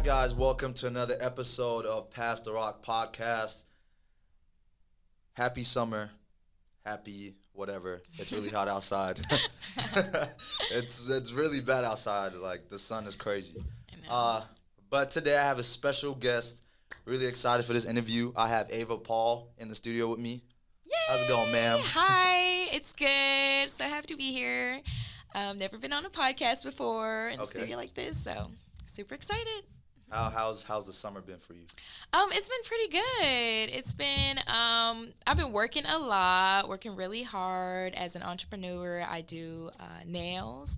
right, guys, welcome to another episode of Past the Rock podcast. Happy summer, happy whatever. It's really hot outside. it's really bad outside. Like the sun is crazy. But today I have a special guest. Really excited for this interview. I have Ava Paul in the studio with me. Yay! How's it going, ma'am? Hi, it's good. So happy to be here. Never been on a podcast before in a studio like this, so super excited. How's the summer been for you? It's been pretty good. It's been I've been working a lot, working really hard as an entrepreneur. I do nails,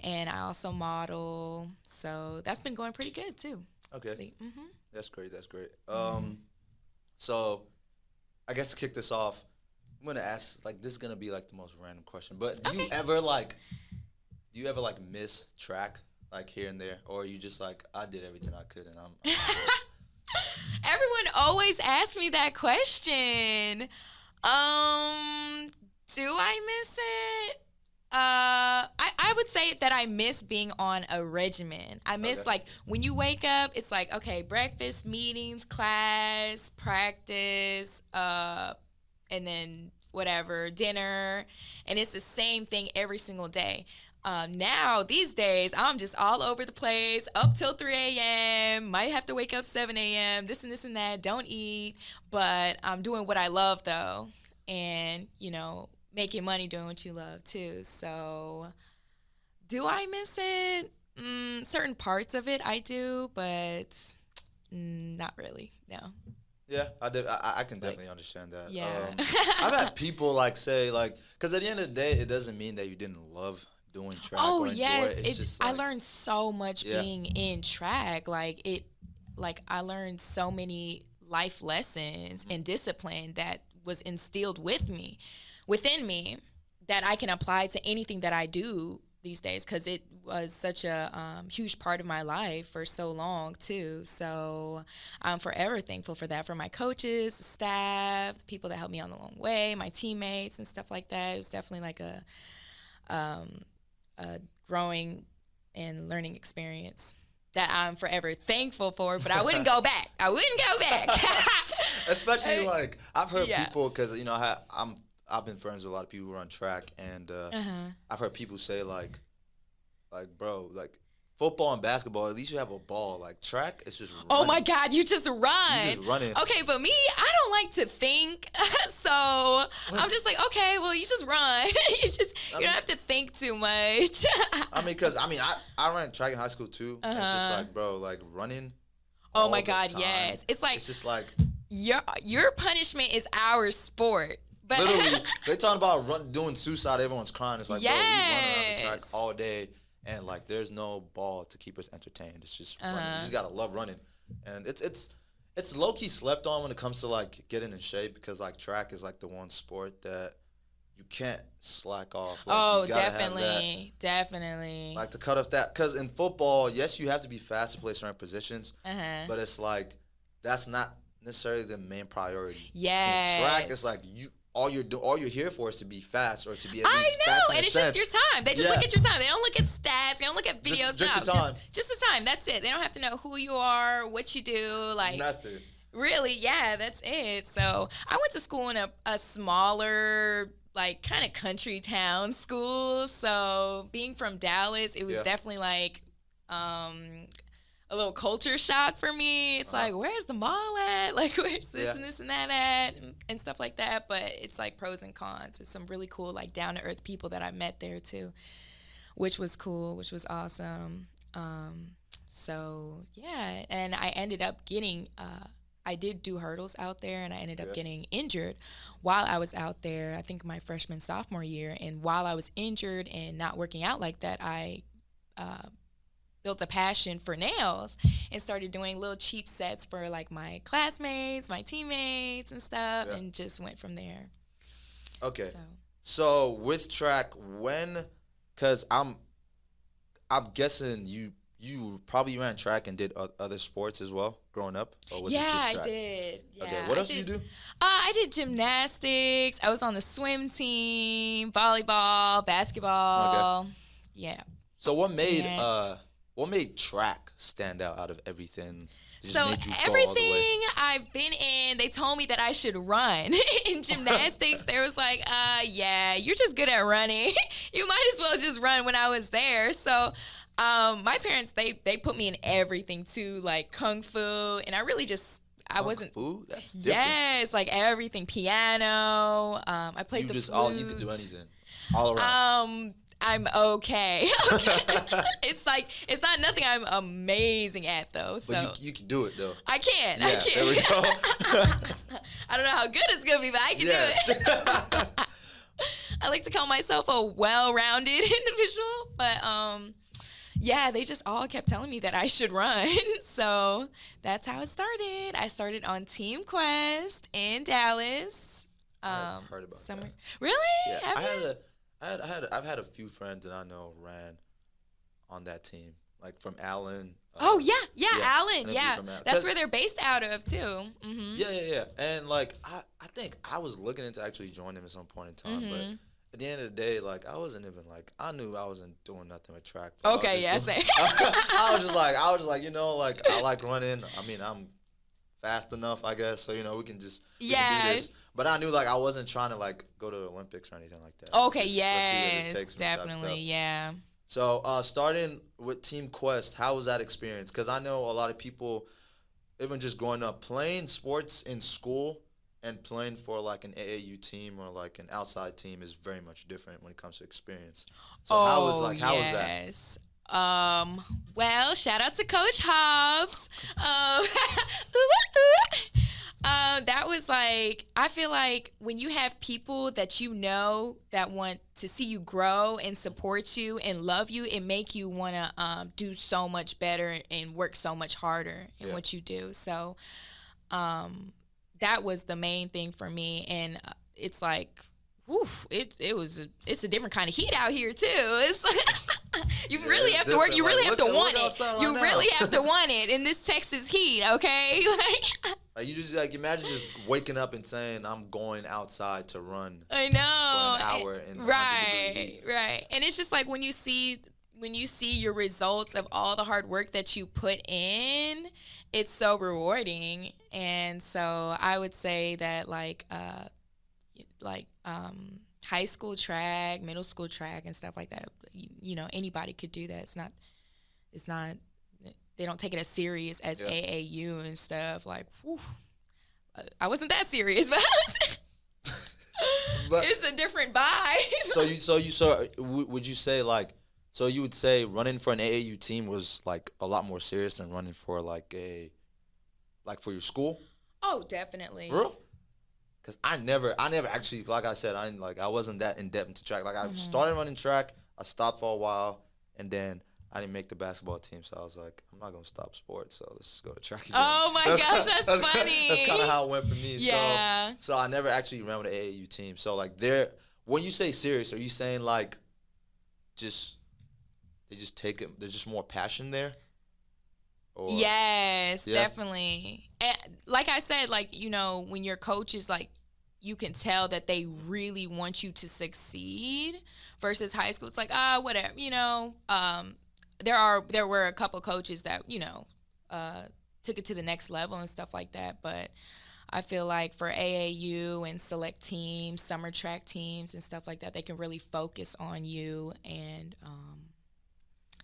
and I also model. So that's been going pretty good too. Okay. That's great. So I guess to kick this off, I'm gonna ask, like, this is gonna be like the most random question, but do you ever miss track, like, here and there, or are you just like, I did everything I could and I'm Everyone always asks me that question. Do I miss it? I would say that I miss being on a regimen. I miss, like, when you wake up, it's like, okay, breakfast, meetings, class, practice, and then whatever, dinner, and it's the same thing every single day. Now, these days, I'm just all over the place, up till 3 a.m., might have to wake up 7 a.m., this and that, don't eat, but I'm doing what I love, though, and, you know, making money doing what you love, too. So, do I miss it? Certain parts of it I do, but not really, no. Yeah, I can definitely understand that. Yeah. I've had people, like, say, like, because at the end of the day, it doesn't mean that you didn't love doing track or enjoy yes, it. It's just, like, I learned so much being in track. Like I learned so many life lessons and discipline that was instilled within me, that I can apply to anything that I do these days, because it was such a huge part of my life for so long too. So I'm forever thankful for that, for my coaches, staff, the people that helped me on the long way, my teammates and stuff like that. It was definitely like a growing and learning experience that I'm forever thankful for, but I wouldn't go back. Especially, like, I've heard people, because, you know, I've been friends with a lot of people who run track, and I've heard people say, like, bro, like, football and basketball, at least you have a ball. Like, track, it's just running. Oh my God, you just run. You just running. Okay, but me, I don't like to think, so I'm just like, okay, well, you just run. you don't have to think too much. I mean, because, I ran track in high school, too. And it's just like, bro, like, running. Oh my God, yes. It's like, it's just like, your punishment is our sport. But literally, they're talking about doing suicide. Everyone's crying. It's like, bro, we run around the track all day, and, like, there's no ball to keep us entertained. It's just running. You just gotta love running, and it's low key slept on when it comes to, like, getting in shape, because, like, track is, like, the one sport that you can't slack off. Like, you gotta definitely. Like, to cut off that, because in football, yes, you have to be fast to play certain positions, but it's like that's not necessarily the main priority. Yeah. In track, it's like all you're here for is to be fast, or to be at least fast. And it's just your time. They just look at your time. They don't look at stats. They don't look at videos. Just your time. Just the time. That's it. They don't have to know who you are, what you do. Like, nothing. Really, yeah, that's it. So I went to school in a smaller, like, kind of country town school. So being from Dallas, it was definitely like a little culture shock for me. It's like, where's the mall at? Like, where's this and this and that at? And stuff like that. But it's like pros and cons. It's some really cool, like, down-to-earth people that I met there too, which was cool, which was awesome. So, yeah. And I ended up getting, I did do hurdles out there, and I ended up getting injured while I was out there, I think my freshman, sophomore year. And while I was injured and not working out like that, I built a passion for nails and started doing little cheap sets for, like, my classmates, my teammates and stuff, and just went from there. Okay. So with track, because I'm guessing you probably ran track and did other sports as well growing up, or was it just track? I did. Yeah, okay. What else did you do? I did gymnastics. I was on the swim team, volleyball, basketball. Okay. Yeah. So what made what made track stand out of everything? So everything I've been in, they told me that I should run. In gymnastics, they was like, yeah, you're just good at running. You might as well just run when I was there. So my parents, they put me in everything too, like kung fu. And I really just, I wasn't. Kung fu? That's different. Yes, like everything. Piano. I played the flute. You could do anything. All around. I'm okay. It's like, it's not nothing I'm amazing at, though. So but you can do it, though. I can. Yeah, I can. there we go. I don't know how good it's going to be, but I can do it. I like to call myself a well-rounded individual. But, yeah, they just all kept telling me that I should run. So that's how it started. I started on Team Quest in Dallas. I've heard about that. Really? Yeah, I've had a few friends that I know ran on that team, like from Allen. Allen. Yeah, that's where they're based out of too. Mm-hmm. Yeah. And like I think I was looking into actually joining them at some point in time, but at the end of the day, like I wasn't even like I knew I wasn't doing nothing with track. Okay, yeah, same. I was just like you know, like I like running. I mean, I'm fast enough, I guess. So you know, we can do this. But I knew like I wasn't trying to like go to the Olympics or anything like that. Okay, yes, definitely, yeah. So starting with Team Quest, how was that experience? Because I know a lot of people, even just growing up, playing sports in school and playing for like an AAU team or like an outside team is very much different when it comes to experience. So how was that? Well, shout out to Coach Hobbs. That was like, I feel like when you have people that you know that want to see you grow and support you and love you, it make you want to do so much better and work so much harder in what you do. So that was the main thing for me. And it's like, it's a different kind of heat out here too. It's you really have to work. You really have to want it. You really have to want it in this Texas heat. Okay, like you just like imagine just waking up and saying I'm going outside to run. I know for an hour in right. And it's just like when you see your results of all the hard work that you put in, it's so rewarding. And so I would say that high school track, middle school track, and stuff like that. You know, anybody could do that. It's not. They don't take it as serious as AAU and stuff. Like, whew, I wasn't that serious, but it's a different vibe. Would you say like? So you would say running for an AAU team was like a lot more serious than running for for your school? Oh, definitely. For real? Cause I never actually, like I said, I wasn't that in depth into track. Like I started running track, I stopped for a while, and then I didn't make the basketball team. So I was like, I'm not gonna stop sports. So let's just go to track again. Oh my gosh, that's funny. That's kind of how it went for me. Yeah. So I never actually ran with an AAU team. So like when you say serious, are you saying like, they just take it? There's just more passion there. Or, yes, definitely. And like I said, like, you know, when your coach is like, you can tell that they really want you to succeed versus high school. It's like, whatever, you know. There were a couple coaches that, you know, took it to the next level and stuff like that. But I feel like for AAU and select teams, summer track teams and stuff like that, they can really focus on you and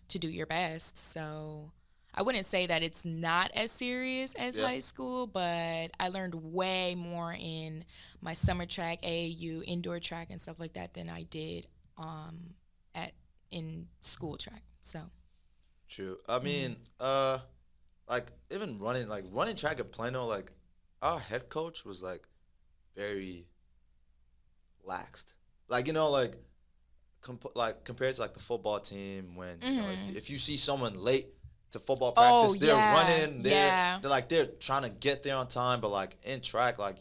to do your best. So I wouldn't say that it's not as serious as high school, but I learned way more in my summer track, AAU, indoor track, and stuff like that than I did in school track. So true. I mean, like even running track at Plano, like our head coach was like very laxed. Like, you know, like compared to like the football team when you know if you see someone late to football practice, they're running, they're trying to get there on time, but like in track, like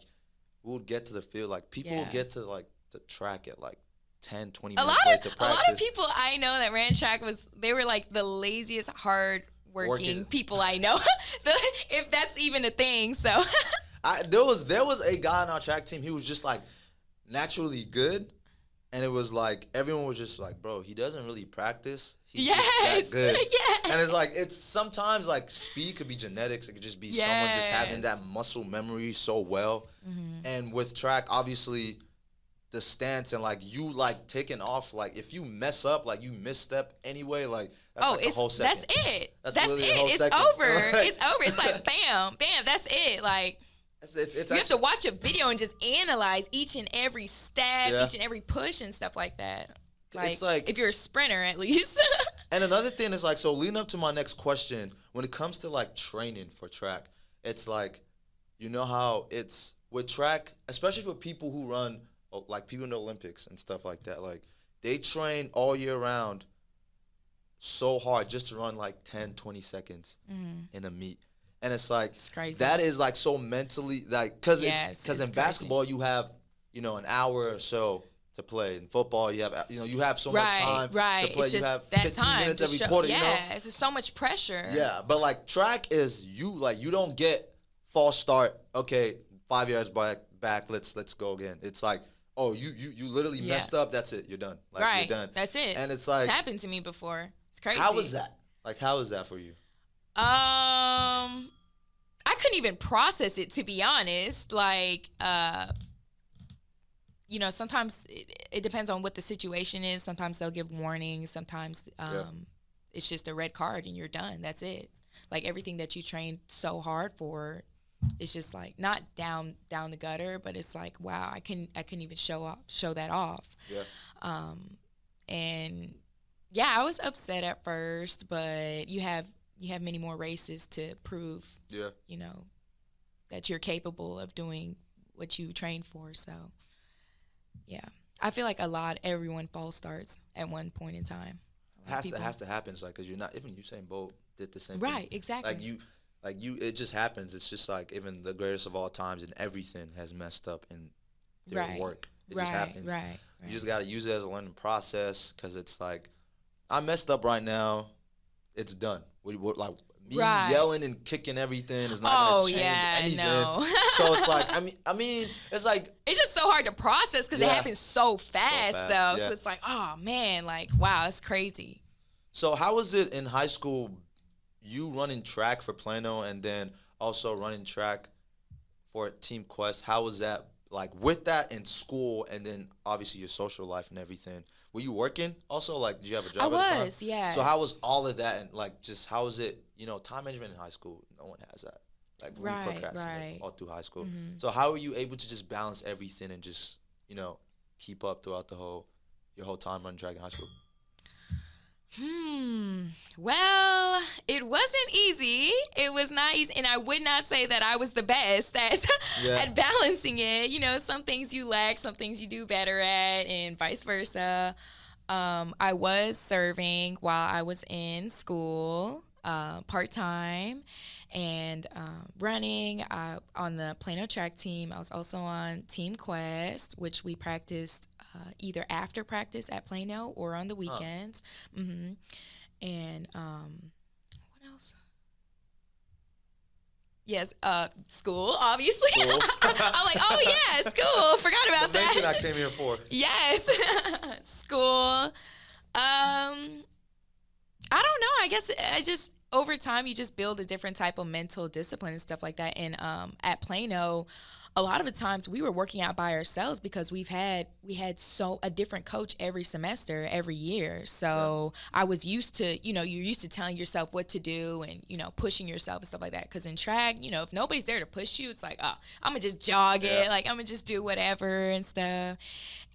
we would get to the field, like people would get to like the track at like 10, 20 minutes late to practice. A lot of people I know that ran track they were like the laziest, hard working people I know. If that's even a thing. So there was a guy on our track team, he was just like naturally good, And it was like everyone was just like, bro, he doesn't really practice. He's yes. just that good. Yes. And it's like it's sometimes like speed could be genetics. It could just be someone just having that muscle memory so well. Mm-hmm. And with track, obviously, the stance and like you like taking off. Like if you mess up, like you misstep anyway, like that's like the whole second. That's it. That's it. It's second. over. It's over. It's like bam, bam. That's it. Like. It's you have to watch a video and just analyze each and every stab, each and every push and stuff like that. Like, it's like if you're a sprinter, at least. And another thing is like, so leading up to my next question, when it comes to like training for track, it's like, you know how it's with track, especially for people who run, like people in the Olympics and stuff like that, like they train all year round so hard just to run like 10, 20 seconds in a meet. And it's like, it's crazy. That is like so mentally, like, because in basketball you have, you know, an hour or so to play. In football you have so much time to play. It's you have 15 minutes every quarter. Yeah, you know? It's just so much pressure. Yeah, but like track is you don't get false start. Okay, 5 yards back. Let's go again. It's like, oh, you literally messed up. That's it. You're done. Like, you're done. That's it. And it's like, it's happened to me before. It's crazy. How was that? Like, how was that for you? I couldn't even process it, to be honest. Like, you know, sometimes it depends on what the situation is. Sometimes they'll give warnings. Sometimes it's just a red card and you're done. That's it. Like everything that you trained so hard for, it's just like not down the gutter, but it's like, wow, I couldn't even show that off. Yeah. And yeah, I was upset at first, but you have many more races to prove, you know, that you're capable of doing what you trained for. So, yeah, I feel like everyone false starts at one point in time. It has to happen. It's like, because you're not, even Usain Bolt did the same thing. Right, exactly. Like you, it just happens. It's just like even the greatest of all times and everything has messed up in their work. It just happens. Right. You just got to use it as a learning process, because it's like, I messed up right now. It's done. Like me yelling and kicking everything is not gonna change anything. No. So it's like, I mean, it's like, it's just so hard to process because it happens so fast though. Yeah. So it's like, oh man, like wow, it's crazy. So how was it in high school? You running track for Plano and then also running track for Team Quest. How was that like with that in school and then obviously your social life and everything? Were you working also? Like, did you have a job at the time? I was, yeah. So how was all of that, and like, just how was it? You know, time management in high school, no one has that. Like, we procrastinate all through high school. Mm-hmm. So how were you able to just balance everything and just, you know, keep up throughout your whole time running track in high school? Well, it wasn't easy. It was not easy, and I would not say that I was the best at balancing it. You know, some things you lack, some things you do better at, and vice versa. I was serving while I was in school, part-time, and running on the Plano track team. I was also on Team Quest, which we practiced either after practice at Plano or on the weekends. Mm-hmm. And what else? Yes, school, obviously. School. I'm like, oh yeah, school. Forgot about that. The main thing I came here for. Yes, school. I don't know. I guess I just over time you just build a different type of mental discipline and stuff like that. And at Plano, a lot of the times we were working out by ourselves because we had a different coach every semester, every year. So I was used to, you know, you're used to telling yourself what to do and, you know, pushing yourself and stuff like that. Because in track, you know, if nobody's there to push you, it's like, oh, I'm going to just jog it. Like, I'm going to just do whatever and stuff.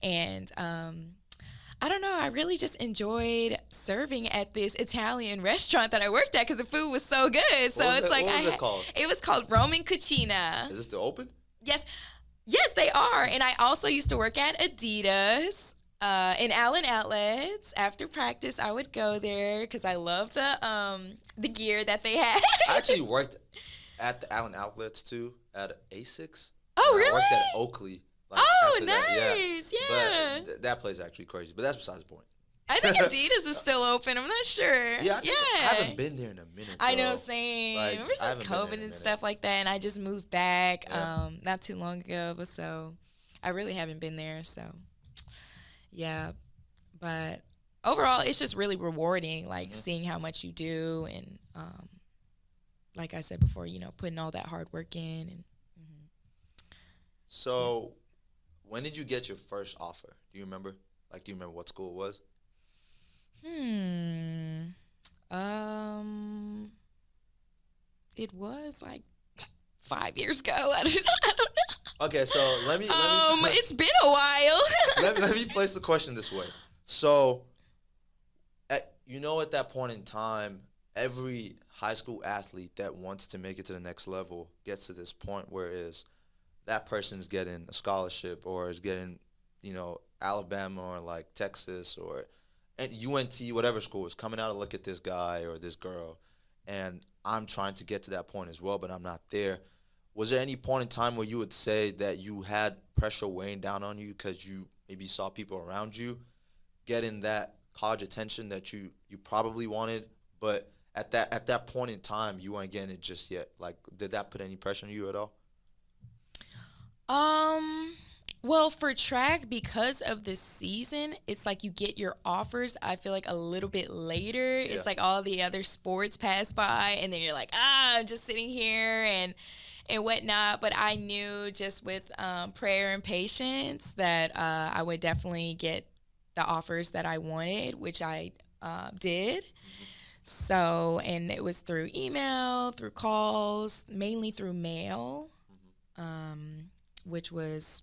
And I don't know. I really just enjoyed serving at this Italian restaurant that I worked at because the food was so good. What was it called? It was called Roman Cucina. Is this still open? Yes, they are. And I also used to work at Adidas in Allen Outlets. After practice, I would go there because I love the gear that they had. I actually worked at the Allen Outlets too, at Asics. Oh, really? I worked at Oakley. Like, nice. Yeah. But that place is actually crazy. But that's besides the point. I think Adidas is still open. I'm not sure. Yeah, I haven't been there in a minute. I know, same. Like, ever since COVID and stuff like that, and I just moved back not too long ago. So I really haven't been there. So Yeah. But overall, it's just really rewarding, like seeing how much you do, and like I said before, putting all that hard work in. And So, when did you get your first offer? Do you remember? Like, do you remember what school it was? It was like 5 years ago. I don't know. Okay, so let me it's been a while. let me place the question this way. So, at that point in time, every high school athlete that wants to make it to the next level gets to this point where is that person's getting a scholarship or is getting, Alabama or like Texas or and UNT, whatever school is coming out to look at this guy or this girl, and I'm trying to get to that point as well, but I'm not there. Was there any point in time where you would say that you had pressure weighing down on you because you maybe saw people around you getting that college attention that you probably wanted, but at that point in time you weren't getting it just yet? Like, did that put any pressure on you at all? Well, for track, because of the season, it's like you get your offers, I feel like, a little bit later. Yeah. It's like all the other sports pass by, and then you're like, I'm just sitting here and whatnot. But I knew just with prayer and patience that I would definitely get the offers that I wanted, which I did. So, and it was through email, through calls, mainly through mail, which was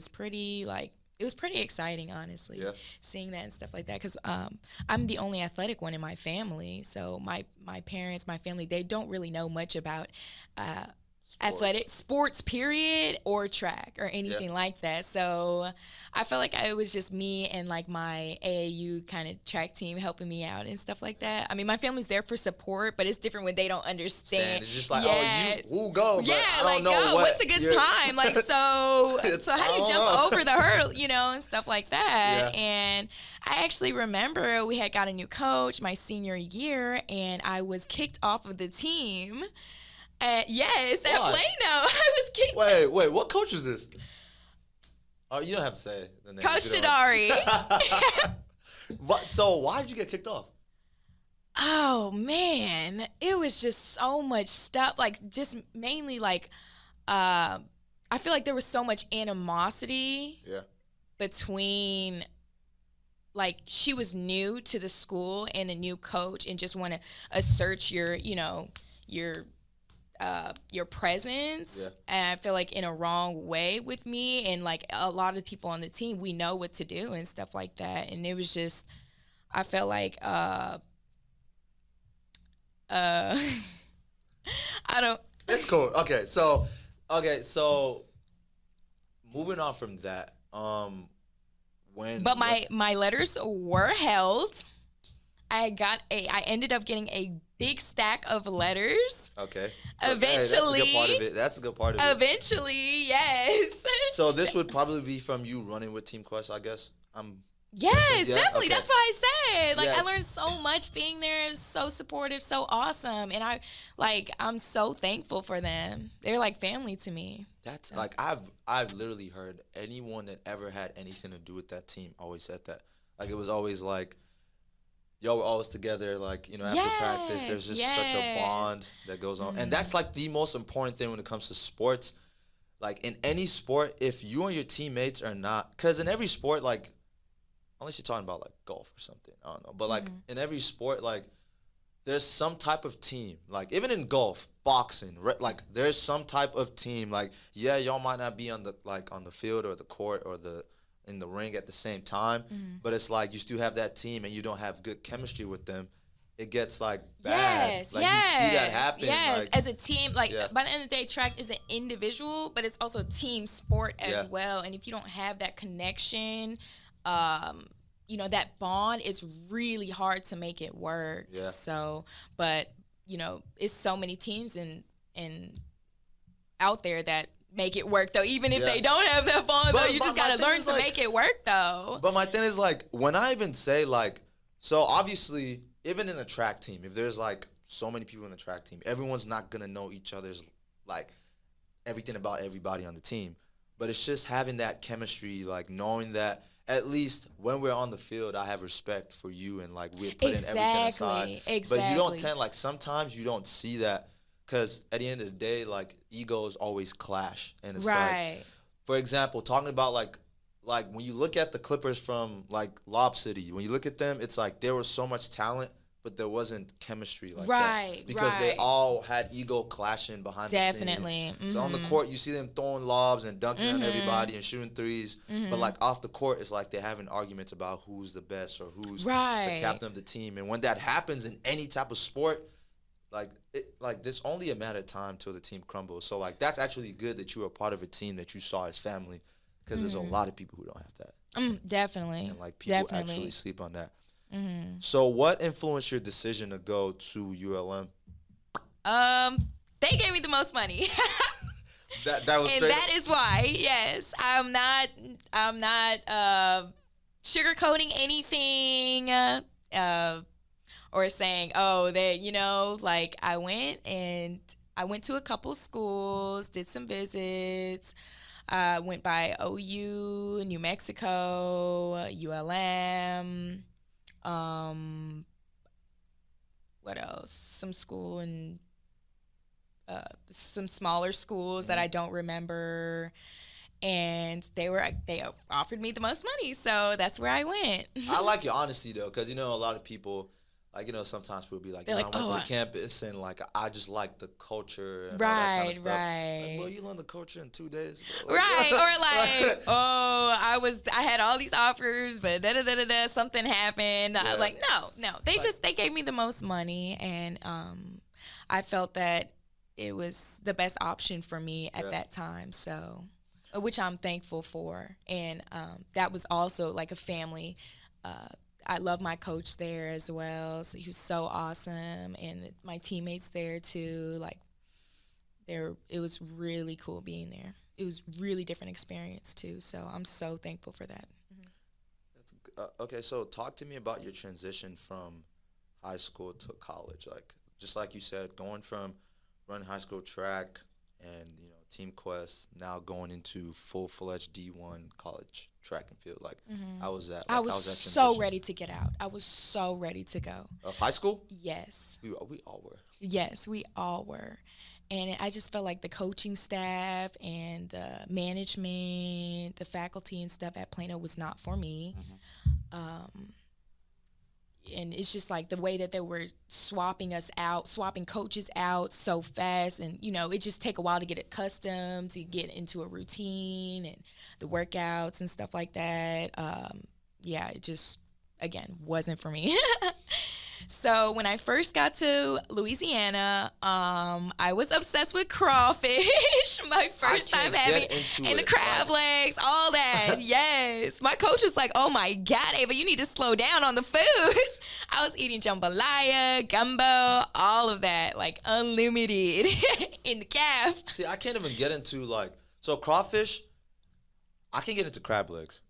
pretty, like, it was pretty exciting, honestly, seeing that and stuff like that, because I'm the only athletic one in my family. So my parents, my family, they don't really know much about athletic sports, period, or track or anything like that. So I felt like it was just me and like my AAU kind of track team helping me out and stuff like that. I mean, my family's there for support, but it's different when they don't understand. It's just like, you go. But I don't know yo, what's a good time? Like, so how do you jump over the hurdle, and stuff like that. Yeah. And I actually remember we had got a new coach my senior year, and I was kicked off of the team. Yes, at Plano. I was kicked. Wait, what coach is this? Oh, you don't have to say the name. Coach Tadari. So why did you get kicked off? Oh man, it was just so much stuff. Like, just mainly like, I feel like there was so much animosity. Yeah. Between, like, she was new to the school and a new coach, and just want to assert your presence. Yeah. And I feel like in a wrong way with me, and like a lot of people on the team, we know what to do and stuff like that. And it was just, I felt like I don't. It's cool. Okay, so moving on from that, But my letters were held. I ended up getting a big stack of letters. Okay. Eventually. That's a good part of it. Eventually, yes. So this would probably be from you running with Team Quest, I guess. Yes, definitely. Okay. That's why I said. Like, I learned so much being there. It was so supportive, so awesome. And I'm so thankful for them. They're like family to me. That's like, I've literally heard anyone that ever had anything to do with that team always said that. Like, it was always like, yo, we're always together, like, after practice. There's just such a bond that goes on. And that's, like, the most important thing when it comes to sports. Like, in any sport, if you and your teammates are not – because in every sport, like, unless you're talking about, like, golf or something, I don't know. But, like, in every sport, like, there's some type of team. Like, even in golf, boxing, like, there's some type of team. Like, yeah, y'all might not be on the field or the court or in the ring at the same time, but it's like you still have that team and you don't have good chemistry with them, it gets like bad. You see that happen. Yes, as a team, by the end of the day, track is an individual, but it's also a team sport as well. And if you don't have that connection, that bond, it's really hard to make it work. Yeah. So, but it's so many teams and out there that make it work, though, even if they don't have that bond, though. You just got to learn to make it work, though. But my thing is, like, when I even say, like, so obviously, even in a track team, if there's, like, so many people in the track team, everyone's not going to know each other's, like, everything about everybody on the team. But it's just having that chemistry, like, knowing that at least when we're on the field, I have respect for you and like we put in everything aside. Exactly. But you don't tend like sometimes you don't see that because at the end of the day, like egos always clash, and it's like, for example, talking about like when you look at the Clippers from like Lob City, when you look at them, it's like there was so much talent, but there wasn't chemistry like that because they all had ego clashing behind the scenes. Mm-hmm. So on the court, you see them throwing lobs and dunking on everybody and shooting threes, but like off the court, it's like they're having arguments about who's the best or who's the captain of the team. And when that happens in any type of sport, like there's only a matter of time till the team crumbles. So like that's actually good that you were a part of a team that you saw as family, because there's a lot of people who don't have that. Definitely. And like people actually sleep on that. So what influenced your decision to go to ULM? They gave me the most money. that was and that is why. Yes, I'm not sugarcoating anything or saying, oh, that, you know, like I went to a couple schools, did some visits. Went by OU, New Mexico, ULM. What else? Some school and some smaller schools that I don't remember, and they offered me the most money, so that's where I went. I like your honesty though, because you know a lot of people, like, you know, sometimes people be like, you know, I went to the campus and like I just like the culture and all that kind of stuff. Like, well, you learn the culture in 2 days, bro. Like, or like, oh, I had all these offers, but something happened. Yeah. Like, no, they gave me the most money, and I felt that it was the best option for me at that time. So, which I'm thankful for, and that was also like a family. I love my coach there as well. So he was so awesome, and my teammates there too. Like, it was really cool being there. It was really different experience too. So I'm so thankful for that. That's, okay, so talk to me about your transition from high school to college. Like, just like you said, going from running high school track and, you know, Team Quest, now going into full-fledged D1 college track and field. Like, how was that? Like, I was so ready to get out. I was so ready to go. Of high school? Yes. We all were. Yes, we all were. And I just felt like the coaching staff and the management, the faculty and stuff at Plano was not for me. And it's just like the way that they were swapping coaches out so fast. And, you know, it just take a while to get accustomed, to get into a routine and the workouts and stuff like that. It just, again, wasn't for me. So when I first got to Louisiana, I was obsessed with crawfish. My first time having and the crab legs, all that. Yes. My coach was like, "Oh my God, Ava, you need to slow down on the food." I was eating jambalaya, gumbo, all of that, like unlimited in the caf. See, I can't even get into so crawfish. I can get into crab legs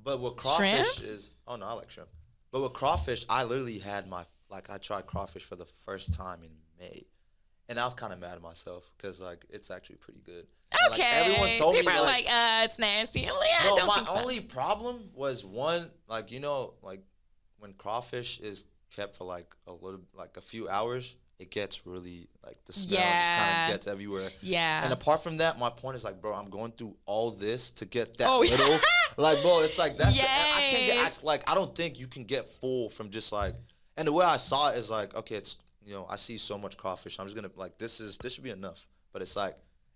but what crawfish is, oh no, I like shrimp. But with crawfish, I literally had I tried crawfish for the first time in May. And I was kind of mad at myself because, it's actually pretty good. And, okay. Everyone told People me, are like, it's nasty. No, my only problem was one, when crawfish is kept for, a few hours, it gets really, the smell just kind of gets everywhere. Yeah. And apart from that, my point is, bro, I'm going through all this to get that little. Bro, it's that's I can't get, I don't think you can get full from just, and the way I saw it is, okay, it's, you know, I see so much crawfish. I'm just going to, this should be enough. But it's,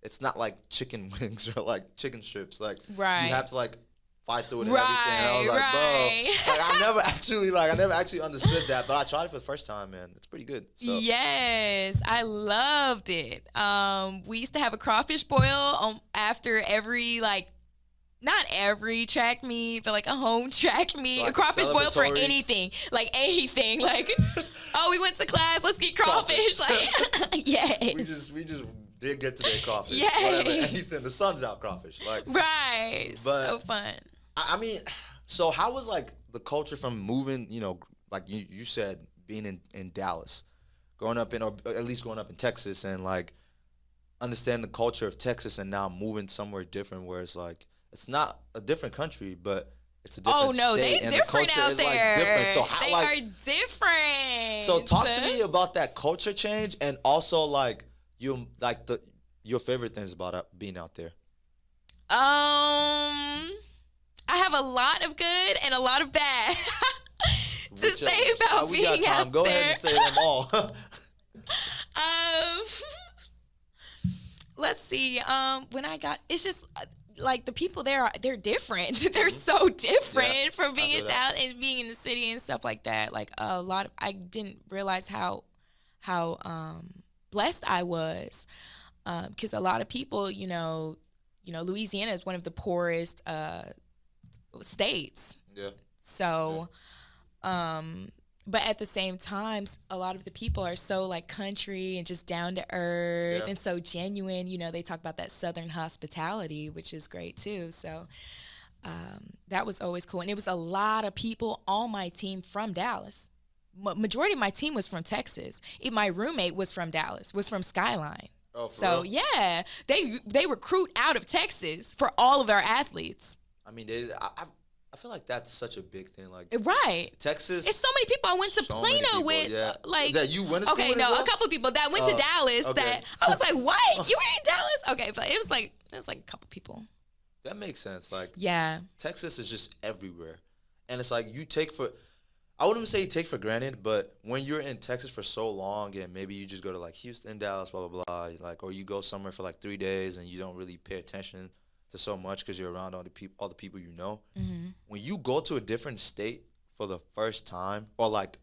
it's not like chicken wings or, chicken strips. You have to, fight through it and everything. And I was bro, I never actually understood that, but I tried it for the first time, man. It's pretty good. So. Yes, I loved it. We used to have a crawfish boil after every not every track meet, but a home track meet. A crawfish boil for anything, anything. Oh, we went to class. Let's get crawfish. Yes. We just did get today crawfish. Yes. Whatever, anything. The sun's out crawfish. Right. But, so fun. I mean, so how was the culture from moving? You know, you said being in Dallas, growing up or at least growing up in Texas, and understanding the culture of Texas, and now moving somewhere different where it's it's not a different country, but it's a different no, state, they and the different culture out is there. like different. So how they like are different. so talk to me about that culture change, and also like you like your favorite things about being out there. I have a lot of good and a lot of bad to say about being out there. Go ahead and say them all. Let's see. When I got, it's just like the people there they're different. They're so different from being in town and being in the city and stuff like that. Like a lot of, I didn't realize how blessed I was, because a lot of people, Louisiana is one of the poorest states. Yeah. So, but at the same time, a lot of the people are so like country and just down to earth and so genuine. They talk about that Southern hospitality, which is great too. So, that was always cool. And it was a lot of people on my team from Dallas. Majority of my team was from Texas. Even my roommate was from Dallas, was from Skyline. Oh, so real? yeah, they recruit out of Texas for all of our athletes. I mean, I feel like that's such a big thing. Like right, Texas. It's so many people I went to Plano with. Like that you went to school okay, with no, well? a couple of people that went to Dallas. Okay. That I was like, what? You were in Dallas? Okay, but it was like a couple people. That makes sense. Like Texas is just everywhere, and it's like I wouldn't say you take for granted, but when you're in Texas for so long and maybe you just go to like Houston, Dallas, blah, blah, blah, like, or you go somewhere for like 3 days and you don't really pay attention to so much because you're around all the people you know. Mm-hmm. When you go to a different state for the first time, or like,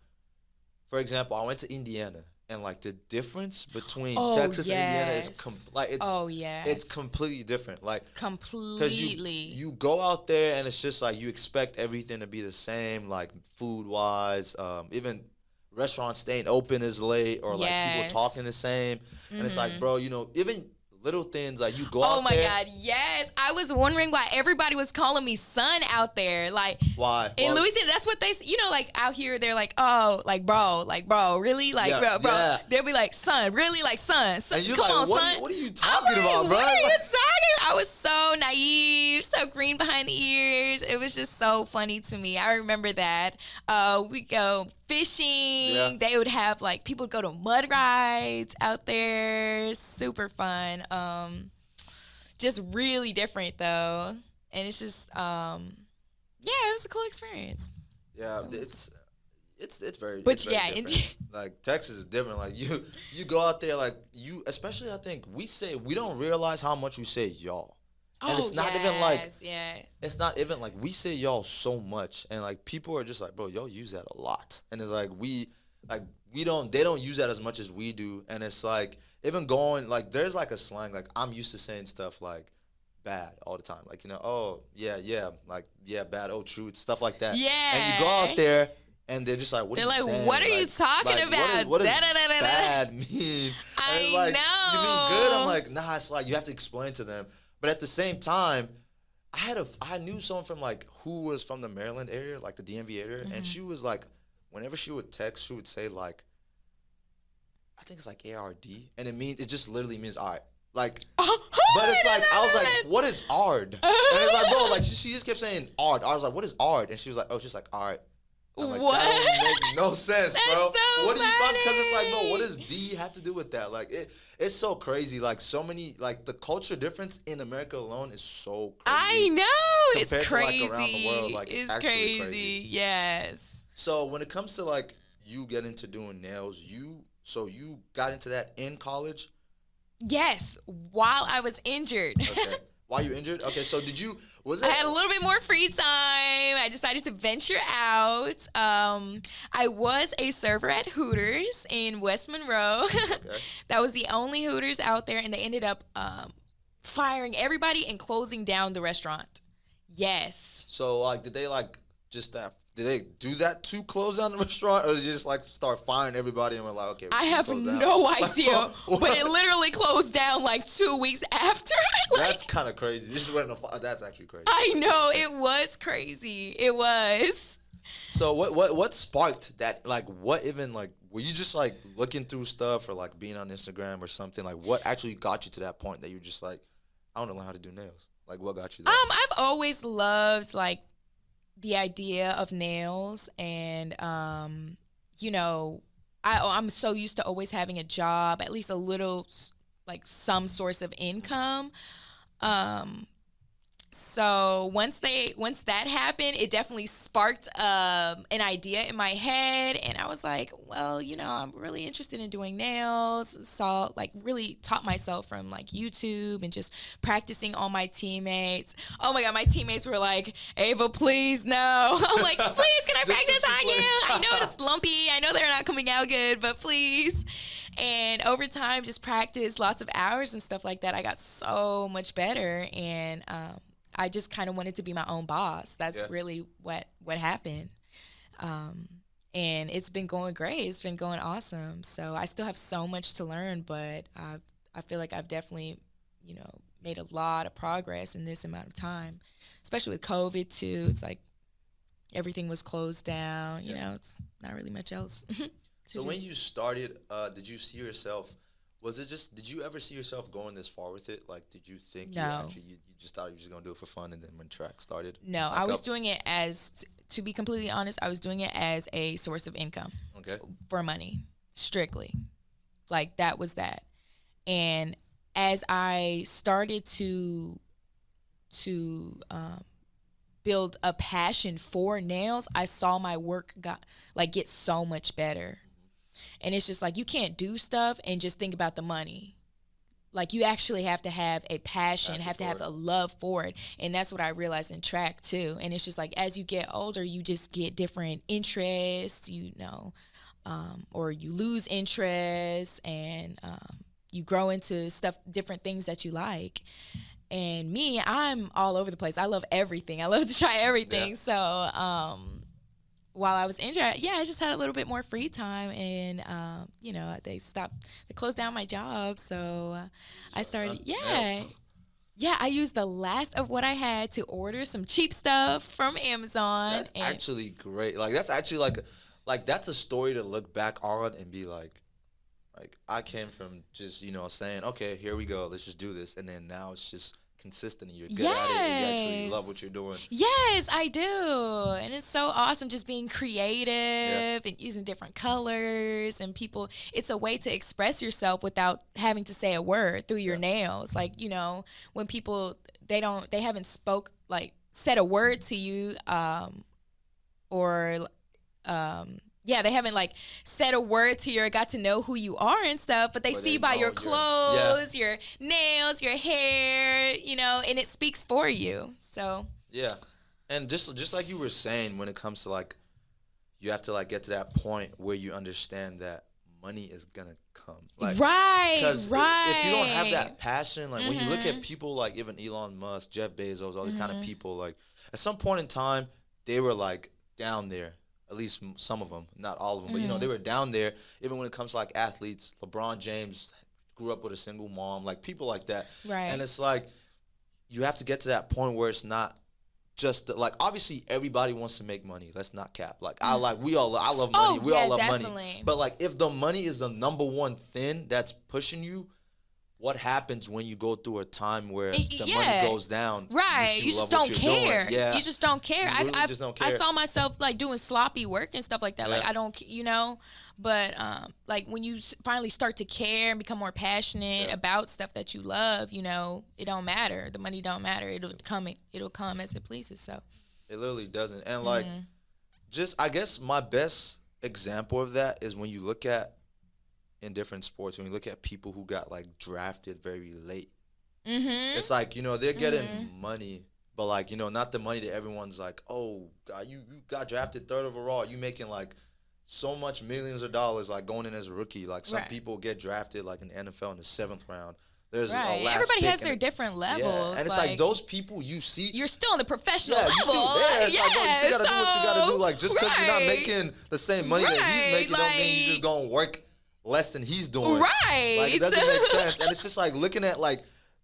for example, I went to Indiana, and like the difference between Texas and Indiana is it's completely different. Like completely. You go out there and it's just like you expect everything to be the same, like food wise, even restaurants staying open is late, or like people talking the same. And it's like, bro, even little things like you go out there. Oh my God, yes. I was wondering why everybody was calling me son out there. Like why? In Louisiana, that's what they like out here they're like, oh, like bro, really? Like bro. Yeah. They'll be like, son, really? Like son. And you're come like, on, son. What are you talking about, bro? What are you talking? I was so naive, so green behind the ears. It was just so funny to me. I remember that. We go fishing. Yeah. They would have like people would go to mud rides out there. Super fun. Just really different though, and it's just it was a cool experience. Yeah, it's very. But it's very different. Like Texas is different. Like you go out there, like you, especially I think we don't realize how much we say y'all. And it's not even like it's not even like we say y'all so much, and like people are just like, bro, y'all use that a lot, and it's like they don't use that as much as we do, and it's like even going like there's like a slang, like I'm used to saying stuff like bad all the time, like oh yeah like yeah bad, oh true, stuff like that. Yeah, and you go out there and they're just like, what they're are you like saying? What are you talking about? What does bad mean? I like, know. You mean good? I'm like, nah, it's like you have to explain to them. But at the same time, I knew someone from like who was from the Maryland area, like the DMV area, and she was like, whenever she would text, she would say like, I think it's like ARD, and it just literally means all right. Like, but it's like I was like, what is ARD? And it's like, bro, like she just kept saying ARD. I was like, what is ARD? And she was like, oh, it's just like all right. I'm like, what? That don't make no sense, bro. So what are you talking? Because it's like, bro, what does D have to do with that? Like, it's so crazy. Like, so many, like, the culture difference in America alone is so crazy. I know, it's crazy. To, like, around the world. Like, it's actually crazy. Yes. So when it comes to like you get into doing nails, you got into that in college? Yes, while I was injured. Okay. While you injured? Okay, so I had a little bit more free time. I decided to venture out. I was a server at Hooters in West Monroe. Okay. That was the only Hooters out there, and they ended up firing everybody and closing down the restaurant. Yes. So, like, did they, like, did they do that to close down the restaurant, or did you just like start firing everybody and we're like, okay, I have no idea, but it literally closed down like 2 weeks after. That's kind of crazy. This is that's actually crazy. I know, it was crazy. It was. So what sparked that? Like, what even like were you just like looking through stuff or like being on Instagram or something? Like, what actually got you to that point that you're just like, I want to learn how to do nails? Like, what got you there? I've always loved like the idea of nails, and you know, I'm so used to always having a job, at least a little, like some source of income. Um, so once that happened, it definitely sparked an idea in my head, and I was like, well, I'm really interested in doing nails. Saw, like, really taught myself from like YouTube and just practicing on my teammates. Oh my god, my teammates were like, Ava, please no. I'm like, please, can I practice on you? I know it's lumpy, I know they're not coming out good, but please. And over time, just practice lots of hours and stuff like that, I got so much better, and I just kind of wanted to be my own boss. That's really what happened. And it's been going great. It's been going awesome. So I still have so much to learn, but I feel like I've definitely, made a lot of progress in this amount of time, especially with COVID too. It's like everything was closed down. You know, it's not really much else. So when you started, did you see yourself? Did you ever see yourself going this far with it? Like, did you think you just thought you were just going to do it for fun, and then when track started? No, I was doing it to be completely honest, I was doing it as a source of income. Okay. For money, strictly. Like, that was that. And as I started to build a passion for nails, I saw my work get so much better. And it's just like, you can't do stuff and just think about the money. Like, you actually have to have a passion, have to have a love for it. And that's what I realized in track too. And it's just like, as you get older, you just get different interests, or you lose interest, and you grow into different things that you like. And me, I'm all over the place. I love everything. I love to try everything. Yeah. So, while I was injured, I just had a little bit more free time, and they closed down my job, so I started. I used the last of what I had to order some cheap stuff from Amazon. That's actually great. Like, that's actually like that's a story to look back on and be like I came from just saying, okay, here we go, let's just do this, and then now it's just consistent, and you're good at it, and you actually love what you're doing. Yes, I do. And it's so awesome just being creative and using different colors, and people, it's a way to express yourself without having to say a word through your nails. Like, when people, they haven't said a word to you, they haven't said a word to you or got to know who you are and stuff, but they see by your clothes, your nails, your hair, and it speaks for you. So and just like you were saying, when it comes to you have to get to that point where you understand that money is gonna come. Because if you don't have that passion, when you look at people like even Elon Musk, Jeff Bezos, all these kind of people, at some point in time they were down there. At least some of them, not all of them, but they were down there. Even when it comes to athletes, LeBron James grew up with a single mom, people like that. Right. And it's you have to get to that point where it's not just obviously everybody wants to make money. Let's not cap. I love money. We all love definitely. Money. But if the money is the number one thing that's pushing you, what happens when you go through a time where the money goes down? Right. You just don't care. Yeah. You just don't care. I just don't care. I saw myself doing sloppy work and stuff like that. I don't, but when you finally start to care and become more passionate about stuff that you love, it don't matter. The money don't matter. It'll come as it pleases. So it literally doesn't. And just, I guess my best example of that is when you look at, in different sports, when you look at people who got drafted very late, it's they're getting money, but not the money that everyone's oh God, you got drafted 3rd overall, you making so much millions of dollars going in as a rookie. Some people get drafted in the NFL in the 7th round. There's a last everybody pick has their different levels, and it's those people you see. You're still on the professional level. You still there. It's bro, you still gotta do what you gotta do. Just because you're not making the same money that he's making, don't mean you just gonna work less than he's doing. Right. It doesn't make sense. And it's just looking at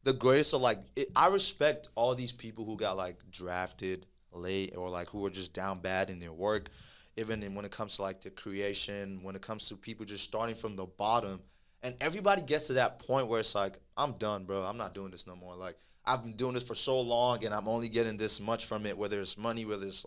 the greatest of I respect all these people who got drafted late, or who are just down bad in their work, even when it comes to the creation, when it comes to people just starting from the bottom. And everybody gets to that point where it's I'm done, bro. I'm not doing this no more. I've been doing this for so long, and I'm only getting this much from it, whether it's money, whether it's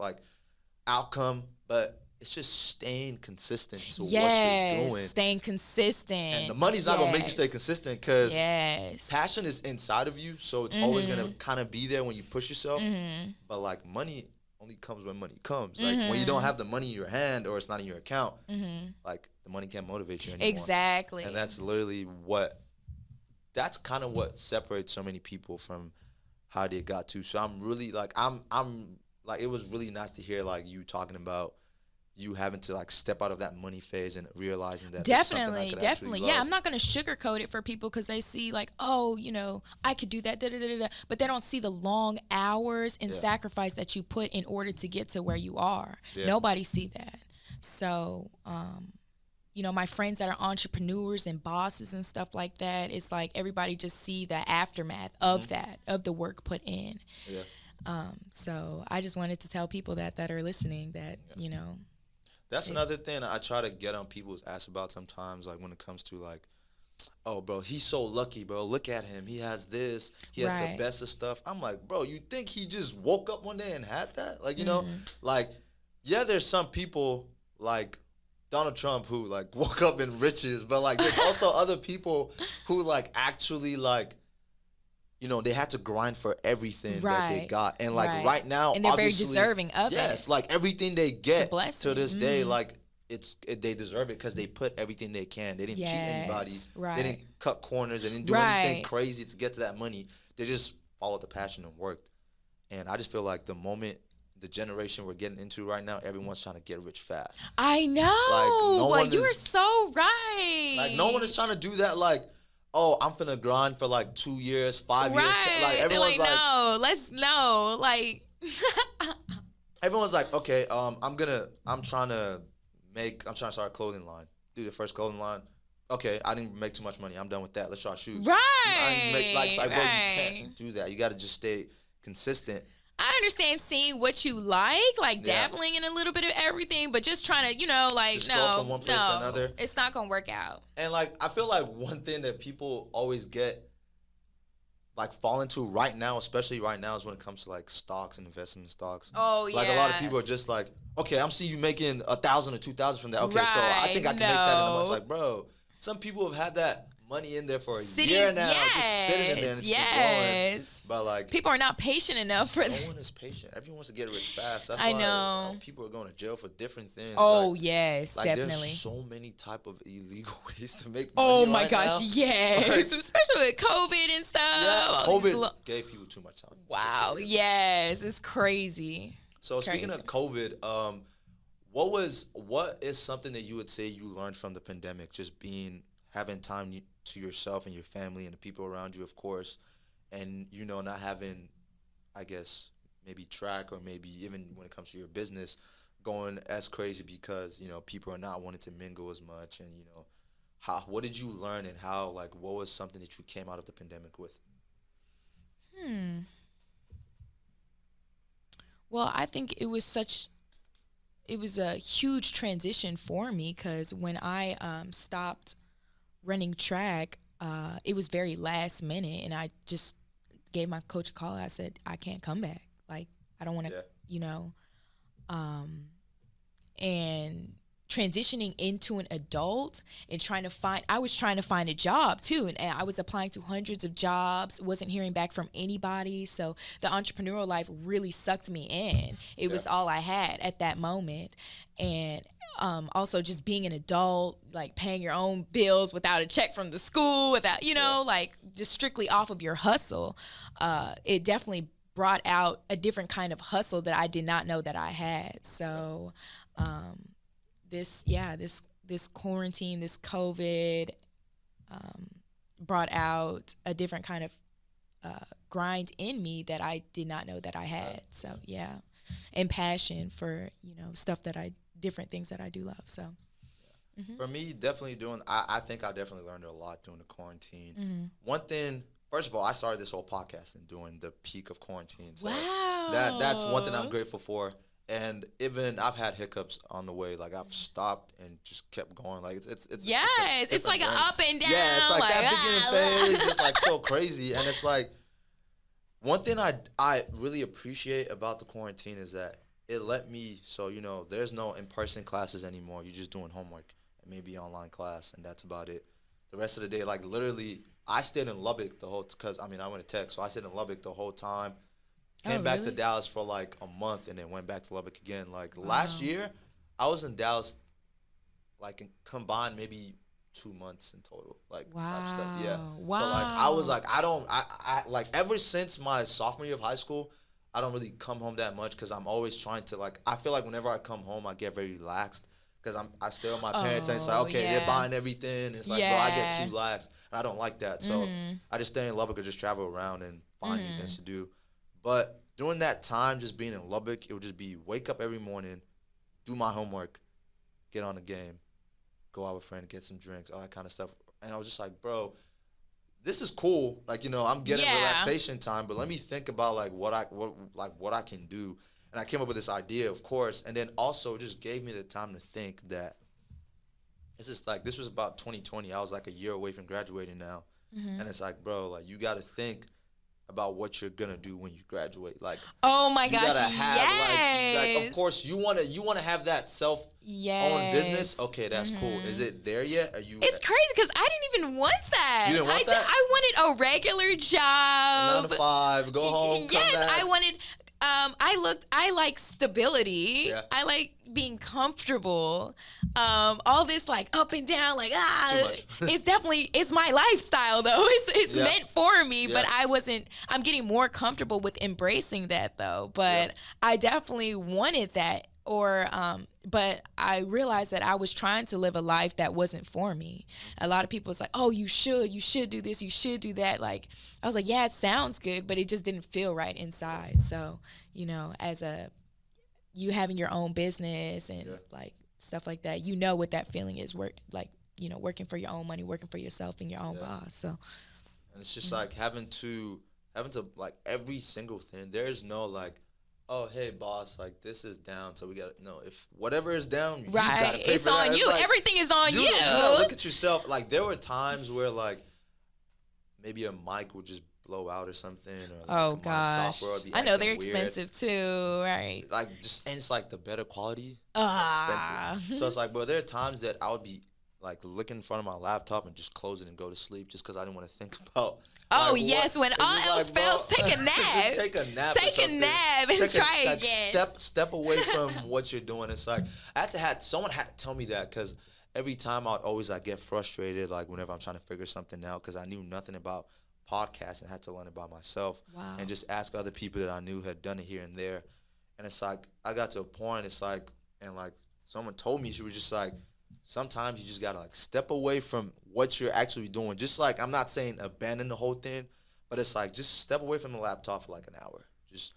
outcome, but it's just staying consistent to what you're doing. Staying consistent. And the money's not going to make you stay consistent because yes. passion is inside of you, so it's always going to kind of be there when you push yourself. But, like, money only comes when money comes. Like, when you don't have the money in your hand or it's not in your account, like, the money can't motivate you anymore. Exactly. And that's literally that's kind of what separates so many people from how they got to. So I'm really, like, I'm like, it was really nice to hear, like, you talking about you having to, like, step out of that money phase and realizing that definitely. Yeah, I'm not going to sugarcoat it for people because they see, like, oh, you know, I could do that, but they don't see the long hours and sacrifice that you put in order to get to where you are. Nobody see that. So, you know, my friends that are entrepreneurs and bosses and stuff like that, it's like everybody just see the aftermath of that, of the work put in. So I just wanted to tell people that are listening that, you know. That's another thing I try to get on people's ass about sometimes, like when it comes to, like, oh, bro, he's so lucky, bro. Look at him. He has this. He has the best of stuff. I'm like, bro, you think he just woke up one day and had that? Like, you know, like, yeah, there's some people like Donald Trump who, like, woke up in riches, but, like, there's also other people who, like, actually, like, you know, they had to grind for everything that they got. And, like, right now, and they're very deserving of it. Yes, like, everything they get to this day, like, they deserve it because they put everything they can. They didn't cheat anybody. They didn't cut corners. They didn't do anything crazy to get to that money. They just followed the passion and worked. And I just feel like the generation we're getting into right now, everyone's trying to get rich fast. I know. Like, you are so right. Like, no one is trying to do that, like, oh, I'm finna grind for, like, 2 years, 5 years. Like, everyone's like, no, like, everyone's like, okay, I'm trying to start a clothing line. Do the first clothing line. Okay, I didn't make too much money. I'm done with that. Let's try shoes. Right. Bro, you can't do that. You got to just stay consistent. I understand seeing what you like dabbling in a little bit of everything, but just trying to, you know, like, just go from one place to another. It's not going to work out. And, like, I feel like one thing that people always fall into right now, especially right now, is when it comes to, like, stocks and investing in stocks. Oh, yeah. Like, a lot of people are just like, okay, I'm seeing you making 1,000 or 2,000 from that. Okay, so I think I can make that in a month. It's like, bro, some people have had that money in there for a year now, just sitting in there and it's keep going. But, like, people are not patient enough for that. No one is patient. Everyone wants to get rich fast. That's why know. People are going to jail for different things. Oh, like, yes, definitely. There's so many type of illegal ways to make money. Oh my gosh, now. yes. Like, especially with COVID and stuff. Yeah, COVID gave people too much time. Wow, yes, it's crazy. So speaking of COVID, what is something that you would say you learned from the pandemic? Just having time to yourself and your family and the people around you, of course, and, you know, not having, I guess, maybe track or maybe even when it comes to your business going as crazy because, you know, people are not wanting to mingle as much. And, you know, what did you learn and how, like, what was something that you came out of the pandemic with? Well, I think it was a huge transition for me because when I stopped running track, it was very last minute, and I just gave my coach a call. I said, I can't come back. Like, I don't want to, you know, and transitioning into an adult and I was trying to find a job too. And I was applying to hundreds of jobs, wasn't hearing back from anybody. So the entrepreneurial life really sucked me in. It was all I had at that moment. And also just being an adult, like paying your own bills without a check from the school, without, you know, like just strictly off of your hustle. It definitely brought out a different kind of hustle that I did not know that I had. So, this quarantine, this COVID, brought out a different kind of grind in me that I did not know that I had. So and passion for, you know, different things that I do love. So for me, definitely I think I definitely learned a lot during the quarantine. One thing, first of all, I started this whole podcasting during the peak of quarantine. So that's one thing I'm grateful for. And even I've had hiccups on the way. Like, I've stopped and just kept going. Like, it's like an up and down. Yeah, it's like that beginning phase is like so crazy. And it's like, one thing I really appreciate about the quarantine is that it let me, so, there's no in-person classes anymore. You're just doing homework and maybe online class, and that's about it. The rest of the day, like, literally, I stayed in Lubbock the whole, because, I went to Tech, so I stayed in Lubbock the whole time. Came back to Dallas for, like, a month, and then went back to Lubbock again. Like, last year, I was in Dallas, like, combined maybe 2 months in total. Like, type stuff. Yeah. Wow. So, like, I was like, I like, ever since my sophomore year of high school, I don't really come home that much because I'm always trying to, like, I feel like whenever I come home, I get very relaxed because I stay with my parents and it's like, okay, they're buying everything. It's like, bro, I get too lax and I don't like that. So I just stay in Lubbock or just travel around and find new things to do. But during that time, just being in Lubbock, it would just be wake up every morning, do my homework, get on the game, go out with a friend, get some drinks, all that kind of stuff. And I was just like, bro, this is cool. Like, I'm getting relaxation time, but let me think about like what I can do. And I came up with this idea, of course, and then also it just gave me the time to think that this was about 2020. I was like a year away from graduating now. And it's like, bro, like you got to think about what you're gonna do when you graduate. Like, oh my gosh, like of course you wanna have that self-owned business. Okay, that's cool. Is it there yet? Are you? It's crazy because I didn't even want that. You didn't want that? I wanted a regular job. 9 to 5, go home. Yes, come back. I wanted. I like stability. Yeah. I like being comfortable. All this like up and down, like it's my lifestyle though. It's meant for me, but I'm getting more comfortable with embracing that though. But I definitely wanted that. But I realized that I was trying to live a life that wasn't for me. A lot of people was like, oh, you should do this, you should do that. Like, I was like, yeah, it sounds good, but it just didn't feel right inside. So, as you having your own business and like stuff like that, what that feeling is, working for your own money, working for yourself and your own boss. So, and it's just like having to like every single thing. There's no like, oh, hey, boss, like, this is down, so we got to, no, if whatever is down, you got to pay it's for that. on you. Like, everything is on you. Look at yourself. Like, there were times where, like, maybe a mic would just blow out or something. Or, like, gosh. software would be I know they're weird. Expensive, too, right? Like, and it's, like, the better quality, expensive. So, it's like, bro, there are times that I would be, like, looking in front of my laptop and just close it and go to sleep just because I didn't want to think about. Oh, like, yes, when all else fails, take a nap. Just take a nap. Take a nap and try again. Step away from what you're doing. It's like, someone had to tell me that because every time I'd always like get frustrated, like whenever I'm trying to figure something out because I knew nothing about podcasts and had to learn it by myself. Wow. And just ask other people that I knew had done it here and there. And it's like, I got to a point, it's like, and like someone told me, she was just like, sometimes you just gotta like step away from what you're actually doing. Just like, I'm not saying abandon the whole thing, but it's like just step away from the laptop for like an hour. Just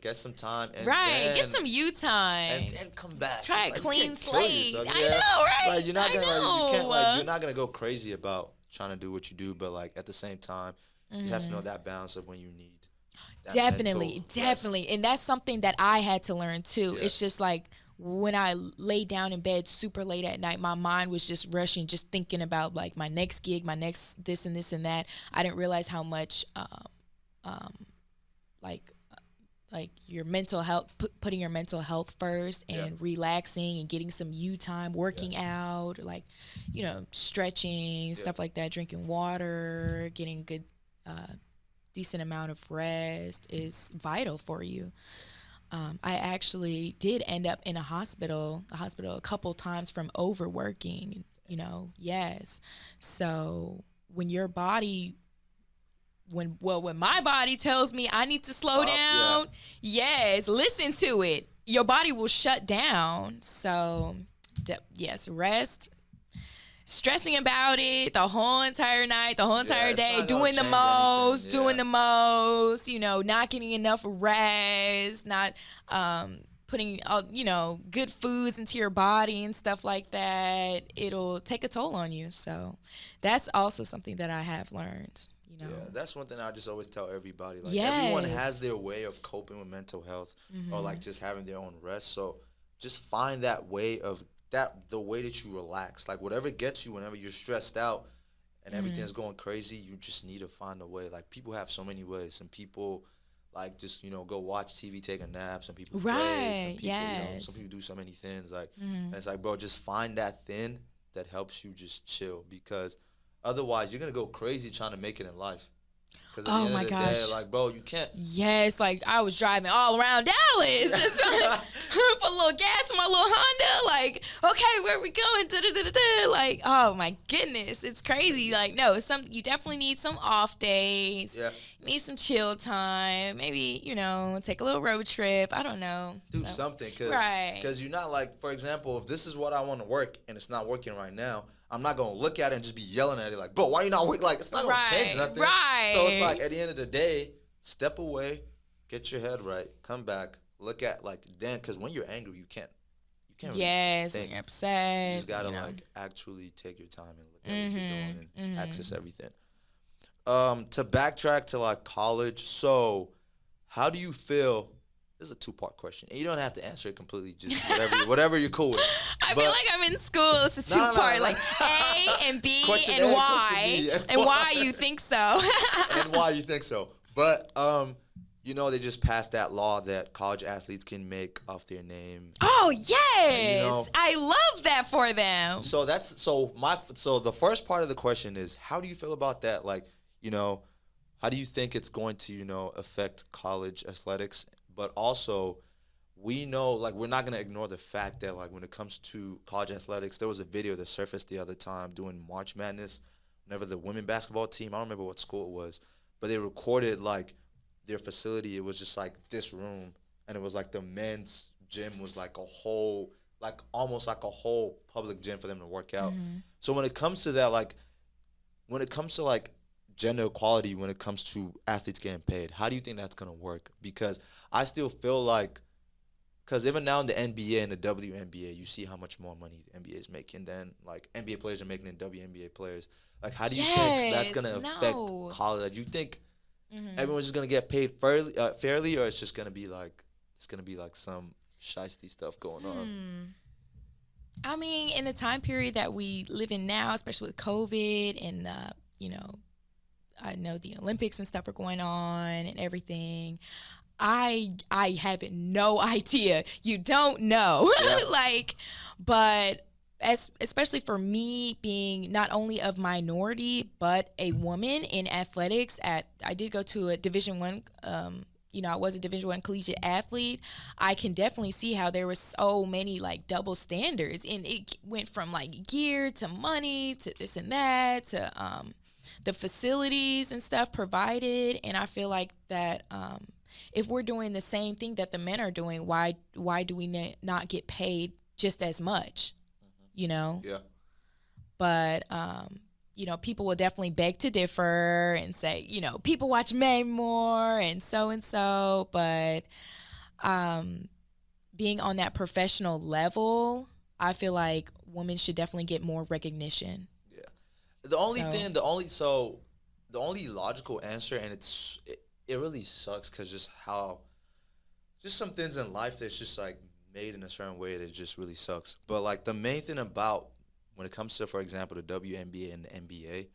get some time and get some you time and then come back. Try a clean slate. I know, right? It's like you're not gonna you're not gonna go crazy about trying to do what you do, but like at the same time, you have to know that balance of when you need. Definitely, and that's something that I had to learn too. It's just like, when I lay down in bed super late at night, my mind was just rushing, just thinking about like my next gig, my next this and this and that. I didn't realize how much, like your mental health, putting your mental health first and relaxing and getting some you time, working out, like, stretching, stuff like that, drinking water, getting good, decent amount of rest is vital for you. I actually did end up in a hospital a couple times from overworking, yes. So when my body tells me I need to slow down, yes, listen to it. Your body will shut down. So, yes, rest. Stressing about it the whole entire night, the whole entire day, doing the most, not getting enough rest, not putting, good foods into your body and stuff like that. It'll take a toll on you. So that's also something that I have learned. Yeah, that's one thing I just always tell everybody. Like, everyone has their way of coping with mental health or like just having their own rest. So just find that way of the way that you relax, like whatever gets you whenever you're stressed out and everything's going crazy, you just need to find a way. Like, people have so many ways. Some people like just go watch TV, take a nap. Some people Right. pray. Some people Yes. some people do so many things. Like and it's like, bro, just find that thing that helps you just chill, because otherwise you're gonna go crazy trying to make it in life. Because at the end of the day, like, bro, you can't. Yes, like I was driving all around Dallas, just trying to put a little gas in my little Honda. Like, okay, where are we going? Da-da-da-da-da. Like, oh my goodness, it's crazy. Like, no, it's you definitely need some off days. Yeah. You need some chill time. Maybe take a little road trip. I don't know. Do something, because you're not like, for example, if this is what I want to work and it's not working right now, I'm not going to look at it and just be yelling at it like, bro, why you not working? Like, it's not going to change nothing. Right. So it's like, at the end of the day, step away, get your head right, come back, look at, like, then, because when you're angry, you can't really think. When you're upset. You just got to, like, actually take your time and look at what you're doing and access everything. To backtrack to, like, college, so how do you feel? This is a two-part question, and you don't have to answer it completely. Just whatever you're cool with. I feel like I'm in school. It's a two-part, like A and B and Y, and why you think so. And why you think so. But they just passed that law that college athletes can make off their name. Oh yes, I love that for them. So the first part of the question is, how do you feel about that? Like, how do you think it's going to affect college athletics? But also, we know, like, we're not going to ignore the fact that, like, when it comes to college athletics, there was a video that surfaced the other time doing March Madness, whenever the women basketball team, I don't remember what school it was, but they recorded, like, their facility. It was just, like, this room, and it was, like, the men's gym was, like, almost like a whole public gym for them to work out. So when it comes to that, like, gender equality, when it comes to athletes getting paid, how do you think that's going to work? Because I still feel like, because even now in the NBA and the WNBA, you see how much more money the NBA is making than, like, NBA players are making than WNBA players. Like, how do you think that's going to affect college? Do you think everyone's just going to get paid fairly, or it's just going to be like, some shiesty stuff going on? I mean, in the time period that we live in now, especially with COVID and, I know the Olympics and stuff are going on and everything. I have no idea. You don't know. Yeah. But especially for me being not only of minority, but a woman in athletics I did go to a Division I, I was a Division I collegiate athlete. I can definitely see how there were so many, like, double standards, and it went from, like, gear to money to this and that to the facilities and stuff provided. And I feel like that if we're doing the same thing that the men are doing, why do we not get paid just as much? Yeah. But people will definitely beg to differ and say, people watch men more and so. But being on that professional level, I feel like women should definitely get more recognition. Yeah. The only logical answer, and it really sucks because just some things in life that's just, like, made in a certain way that just really sucks. But, like, the main thing about when it comes to, for example, the WNBA and the NBA,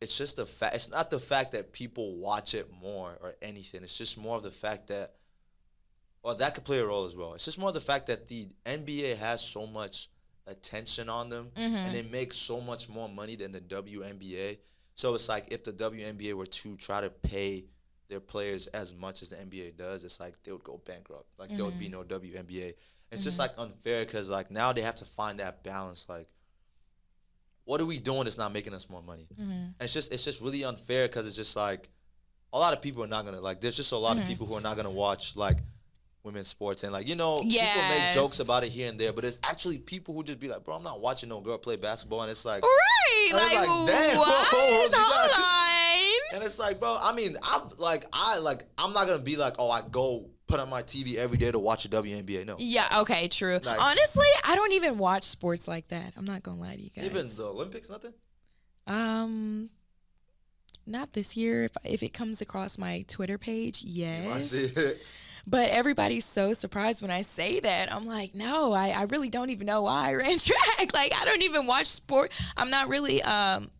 it's just the fact. It's not the fact that people watch it more or anything. It's just more of the fact that, well, that could play a role as well. It's just more of the fact that the NBA has so much attention on them, and they make so much more money than the WNBA. So it's like, if the WNBA were to try to pay their players as much as the NBA does, it's like they would go bankrupt. Like, there would be no WNBA. It's just, like, unfair because, like, now they have to find that balance. Like, what are we doing that's not making us more money? And it's just really unfair because it's just, like, a lot of people are not going to, like, there's just a lot of people who are not going to watch, like, women's sports. And, like, people make jokes about it here and there, but there's actually people who just be like, bro, I'm not watching no girl play basketball. And it's like, right. Like, damn, what? Hold on. And it's like, bro, I mean, I'm not going to be like, oh, I go put on my TV every day to watch the WNBA. No. Yeah, okay, true. Like, honestly, I don't even watch sports like that. I'm not going to lie to you guys. Even the Olympics, nothing? Not this year. If it comes across my Twitter page, yes. I see it. But everybody's so surprised when I say that. I'm like, no, I really don't even know why I ran track. Like, I don't even watch sport. I'm not really, I'm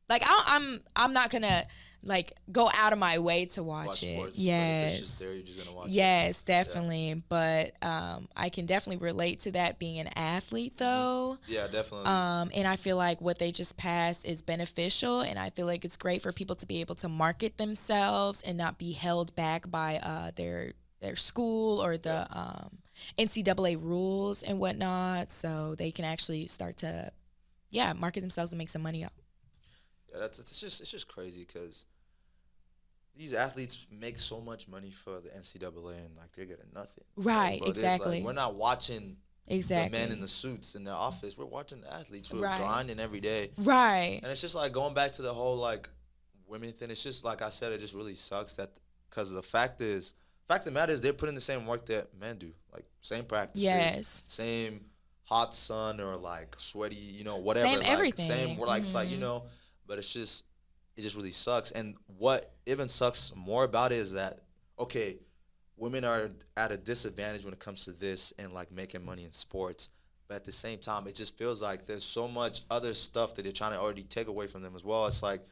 not going to like go out of my way to watch it. Sports, yes. But if it's just there, you're just gonna watch it. Yes, definitely. Yeah. But I can definitely relate to that being an athlete, though. Yeah, definitely. And I feel like what they just passed is beneficial, and I feel like it's great for people to be able to market themselves and not be held back by their school or the NCAA rules and whatnot. So they can actually start to, market themselves and make some money up. Yeah, it's just crazy because these athletes make so much money for the NCAA and like they're getting nothing. Right, bro, exactly. Like, we're not watching the men in the suits in their office. We're watching the athletes who right. are grinding every day. Right. And it's just like going back to the whole like women thing. It's just like I said, it just really sucks that because the fact of the matter is they're putting the same work that men do. Like same practices, same hot sun or like sweaty, whatever. Same like, everything. Same, like, it's like, but it just really sucks. And what even sucks more about it is that, okay, women are at a disadvantage when it comes to this and like making money in sports. But at the same time, it just feels like there's so much other stuff that they're trying to already take away from them as well. It's like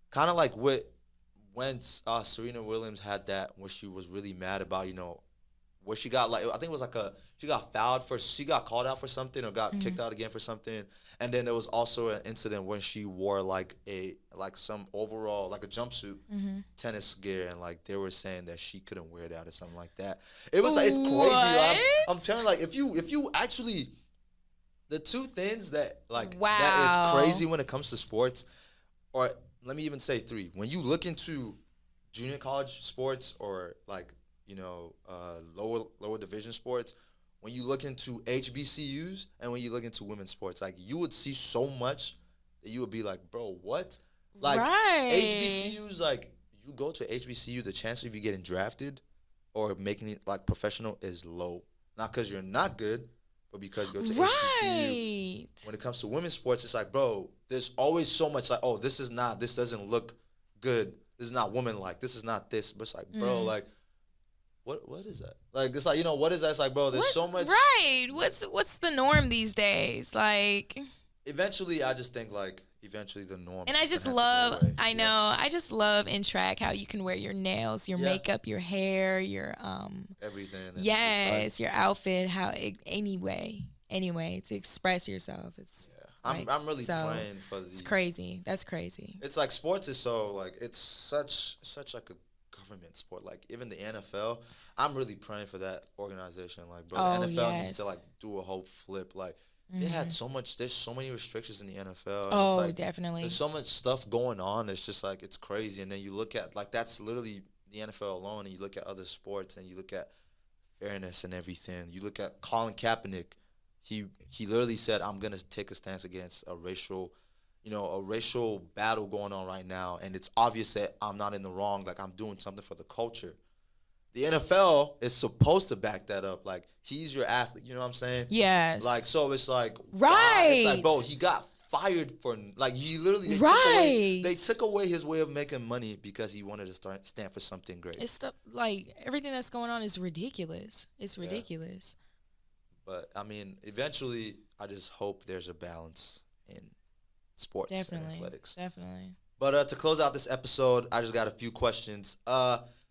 kind of like when Serena Williams had that where she was really mad about, where she got like, I think it was like she got called out for something or got kicked out again for something. And then there was also an incident when she wore like some overall, like a jumpsuit, tennis gear, and like they were saying that she couldn't wear that or something like that. It was like, it's crazy. Like, I'm telling you, like if you actually, the two things that like that is crazy when it comes to sports, or let me even say three. When you look into junior college sports or like, lower division sports, when you look into HBCUs and when you look into women's sports, like you would see so much that you would be like, bro, what? Like HBCUs, like you go to HBCU, the chance of you getting drafted or making it like professional is low. Not because you're not good, but because you go to HBCU. When it comes to women's sports, it's like, bro, there's always so much like, oh, this doesn't look good. This is not woman-like. This is not this. But it's like, bro, like, what is that? Like, it's like, what is that? It's like, bro, there's so much. Right. What's the norm these days? Like. Eventually, I just think, like, the norm. And I just love, I just love in track how you can wear your nails, your makeup, your hair, your everything. Yes, your outfit, anyway, to express yourself. It's I'm really praying for It's crazy. That's crazy. It's like sports is so like it's such like a government sport. Like even the NFL, I'm really praying for that organization. Like, bro, the NFL needs to like do a whole flip. Like they had so much. There's so many restrictions in the NFL. And oh, it's like, definitely. There's so much stuff going on. It's just like it's crazy. And then you look at like that's literally the NFL alone. And you look at other sports and you look at fairness and everything. You look at Colin Kaepernick. He literally said, "I'm gonna take a stance against a racial battle going on right now, and it's obvious that I'm not in the wrong. Like I'm doing something for the culture." The NFL is supposed to back that up. Like he's your athlete. You know what I'm saying? Yes. Like so, it's like right. It's like, bro, he got fired for like he literally they took away his way of making money because he wanted to stand for something great. It's like everything that's going on is ridiculous. It's ridiculous. But I mean, eventually, I just hope there's a balance in sports and athletics. Definitely. But to close out this episode, I just got a few questions.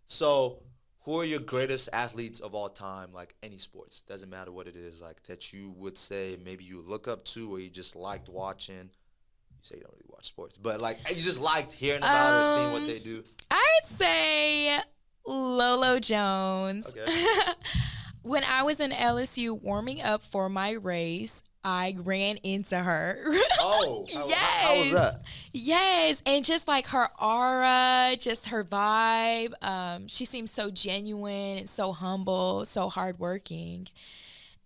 So who are your greatest athletes of all time? Like any sports, doesn't matter what it is. Like that you would say maybe you look up to or you just liked watching. You say you don't really watch sports, but like you just liked hearing about or seeing what they do. I'd say Lolo Jones. Okay. When I was in LSU warming up for my race, I ran into her. Oh, yes. How was that? Yes, and just like her aura, just her vibe. She seems so genuine and so humble, so hardworking,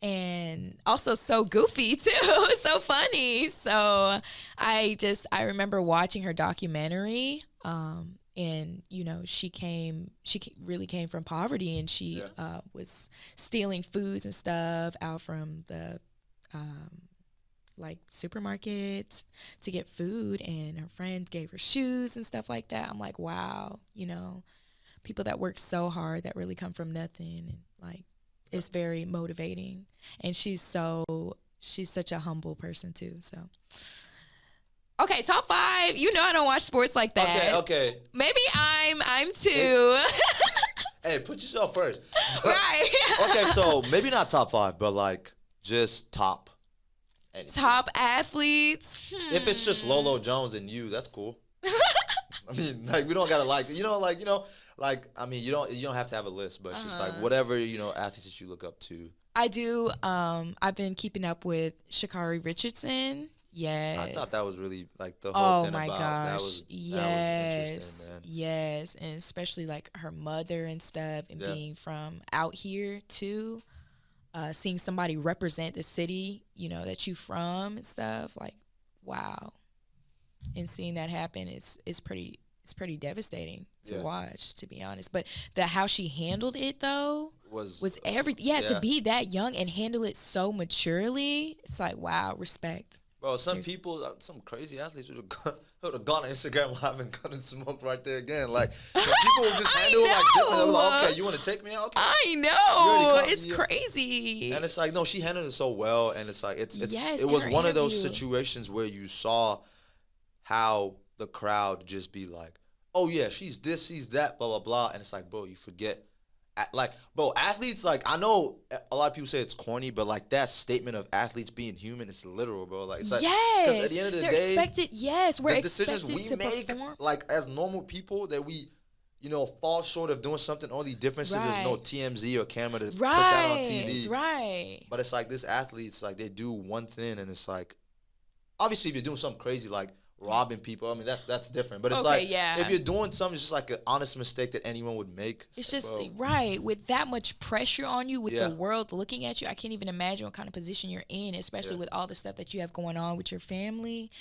and also so goofy too, so funny. So I remember watching her documentary. And she really came from poverty, and she was stealing foods and stuff out from the like supermarkets to get food, and her friends gave her shoes and stuff like that. I'm like, wow, people that work so hard that really come from nothing, and like it's very motivating. And she's such a humble person too. So Okay, top 5. You know I don't watch sports like that. Okay. Maybe I'm too. Hey, put yourself first. Right. Okay, so maybe not top 5, but like just top. Anything. Top athletes. If it's just Lolo Jones and you, that's cool. I mean, like we don't gotta like I mean, you don't have to have a list, but it's just like whatever athletes that you look up to. I do. I've been keeping up with Sha'Carri Richardson. Yes. I thought that was really like the whole thing about that was yes, interesting, man. Yes, and especially like her mother and stuff, and being from out here too. Seeing somebody represent the city, that you from and stuff, like, wow. And seeing that happen is pretty devastating to watch, to be honest. But how she handled it though was everything. Yeah, to be that young and handle it so maturely, it's like, wow, respect. Bro, some crazy athletes would have gone on Instagram live and cut and smoked right there again. Like, people would just handle it like different. They were like, okay, you want to take me out? Okay. I know. It's crazy. And it's like, no, she handled it so well. And it's like, it was one of those situations where you saw how the crowd just be like, oh, yeah, she's this, she's that, blah, blah, blah. And it's like, bro, you forget. Like, bro, athletes, like, I know a lot of people say it's corny, but, like, that statement of athletes being human is literal, bro. Like, it's like, because at the end of the day, expected, we're the decisions expected we to make, perform. like, as normal people, that we, fall short of doing something. Only difference is there's no TMZ or camera to put that on TV. Right. But it's like, this athletes, like, they do one thing, and it's like, obviously, if you're doing something crazy, like, robbing people, I mean, that's different. But it's if you're doing something, it's just like an honest mistake that anyone would make. It's just, right, with that much pressure on you, with the world looking at you, I can't even imagine what kind of position you're in, especially with all the stuff that you have going on with your family.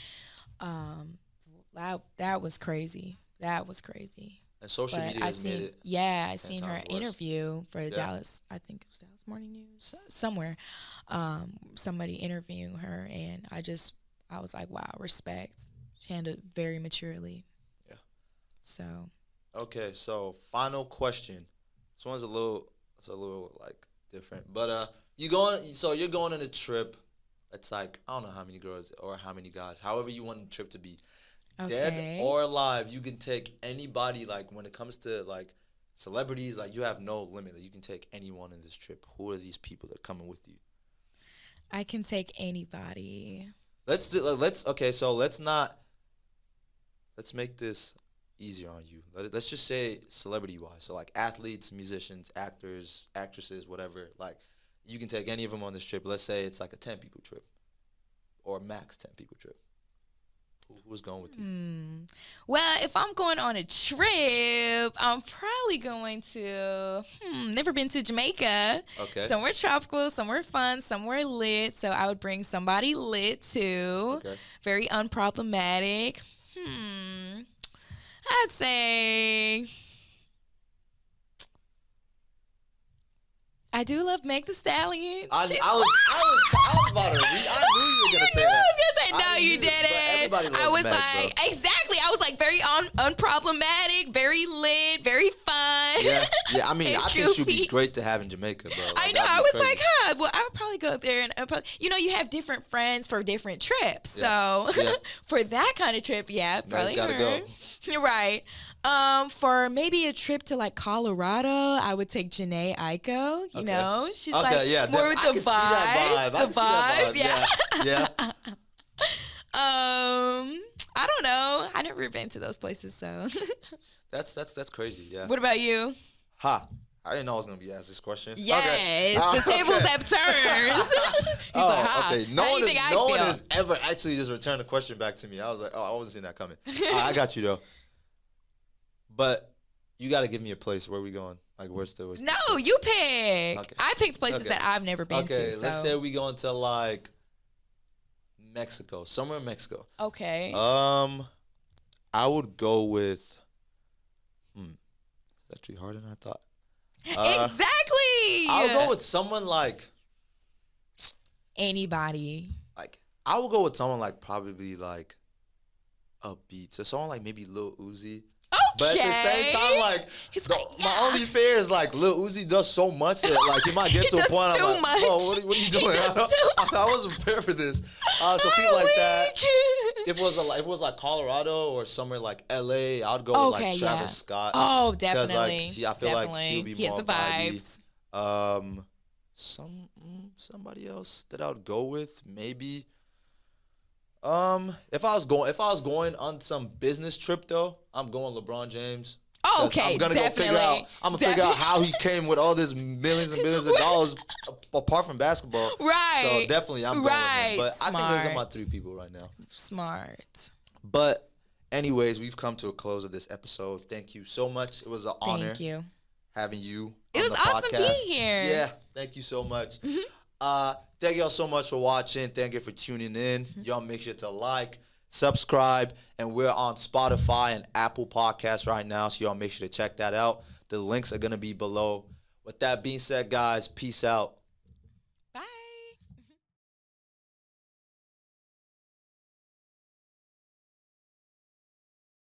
That was crazy. That was crazy. And social media has made it. Yeah, I seen her interview for Dallas, I think it was Dallas Morning News, somewhere. Somebody interviewing her, and I was like, wow, respect. She handled it very maturely. Yeah. So. Okay, so final question. This one's a little like different, but you're going on a trip. It's like, I don't know how many girls or how many guys, however you want the trip to be, dead or alive. You can take anybody. Like, when it comes to like celebrities, like, you have no limit. Like, you can take anyone in this trip. Who are these people that are coming with you? I can take anybody. Let's make this easier on you. Let's just say celebrity-wise. So, like, athletes, musicians, actors, actresses, whatever. Like, you can take any of them on this trip. Let's say it's like a 10-people trip or max 10-people trip. Who's going with you? Well, if I'm going on a trip, I'm probably going to, never been to Jamaica. Okay. Somewhere tropical, somewhere fun, somewhere lit. So I would bring somebody lit, too. Okay. Very unproblematic. I'd say I do love Meg the Stallion. I was about to read. I knew you were gonna say that. I was gonna say no, you didn't. I was Meg, like, bro. Exactly. I was like very unproblematic, very lit, very fun. Yeah. I mean, I think she'd be great to have in Jamaica, bro. Like, I know. I was like, well, I would probably go up there and you have different friends for different trips. So for that kind of trip, probably gotta go. You're right. For maybe a trip to like Colorado, I would take Janae Aiko. You know, she's more with the vibes. The vibes, yeah. I don't know. I never been to those places, so. That's crazy. Yeah. What about you? I didn't know I was gonna be asked this question. Yes, the tables have turned. He's like, okay. No one has ever actually just returned the question back to me. I was like, I wasn't seeing that coming. I got you though. But you got to give me a place. Where are we going? Like, where's the No, you pick. Okay. I picked places that I've never been to. Okay, let's say we going to, like, Mexico. Somewhere in Mexico. Okay. I would go with... It's actually harder than I thought. Exactly! I would go with someone, like... Anybody. Like, I would go with someone, like, probably, like, upbeat. So someone, like, maybe Lil Uzi. Okay. But at the same time, like, my only fear is, like, Lil Uzi does so much that, like, you might get to a point I'm like, bro, what are you doing? I wasn't prepared for this. So people like that. if it was like Colorado or somewhere like LA, I'd go with like Travis Scott. Oh, definitely. Like I feel like he'll be more the vibes. Vibey. Somebody else that I would go with, maybe. If I was going on some business trip though, I'm going LeBron James. Oh, okay, I'm gonna definitely. figure out how he came with all this millions and billions of dollars apart from basketball. Right. So definitely I'm going with him. But Smart. I think those are my 3 people right now. Smart. But anyways, we've come to a close of this episode. Thank you so much. It was an honor. Thank you. Having you. It was awesome being here. Yeah, thank you so much. Thank y'all so much for watching. Thank you for tuning in. Y'all make sure to like, subscribe, and we're on Spotify and Apple Podcasts right now, so y'all make sure to check that out. The links are going to be below. With that being said, guys, peace out.